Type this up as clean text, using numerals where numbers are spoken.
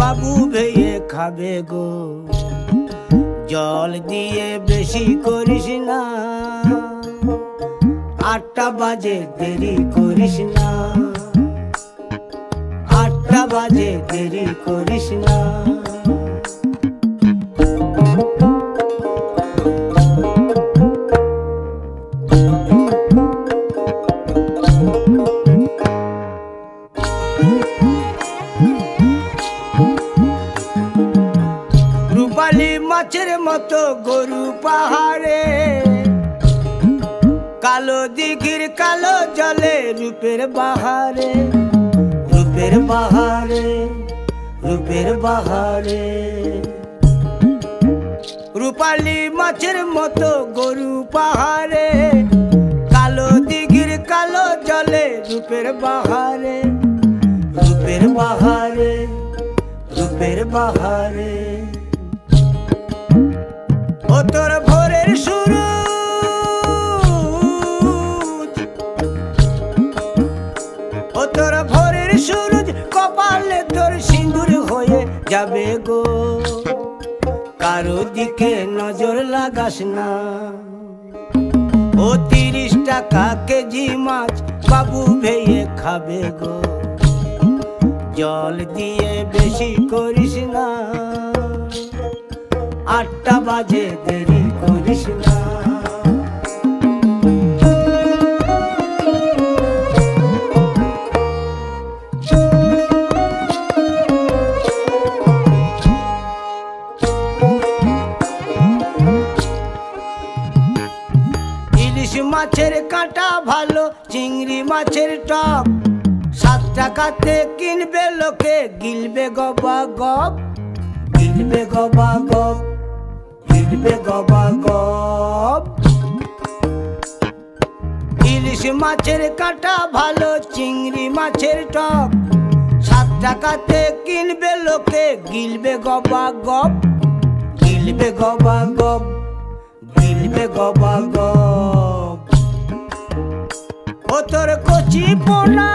বাবু ভেয়ে খাবে গো। জল দিয়ে বেশি করিস না, 8টা বাজে দেরি করিস না, 8টা বাজে দেরি করিস না। রূপালী মাছের মতো গরু পাহাড়ে, কালো দিঘির কালো জলে রূপের বাহারে, রূপের বাহারে, রূপের বাহারে। রূপালী মাছের মতো গরু পাহাড়ে, কালো দিঘির কালো জলে রূপের বাহারে, রূপের বাহারে, রূপের বাহারে। ও তোর ভোরের সূরজ, ও তোর ভোরের সূরজ, কপালে তোর সিঁদুর হয়ে যাবে গো। কারো দিকে নজর লাগাস না, ও 30 টাকা কেজি মাছ বাবু ভেয়ে খাবে গো। জল দিয়ে বেশি করিস না, 8টা বাজে দেরি করিস না। ইলিশ মাছের কাঁটা ভালো, চিংড়ি মাছের টক, 7 টাকাতে কিনবে লোকে, গিলবে গবা গপ, গিলবে গবা গপ, গিলবে গবা গপ। ইলিশ মাছের কাঁটা ভালো, চিংড়ি মাছের টক, 7 টাকাতে কিনবে লোকে, গিলবে গবা গপ, গিলবে গবা গপ, গিলবে গবা গপ। ও তোর কচি পোনা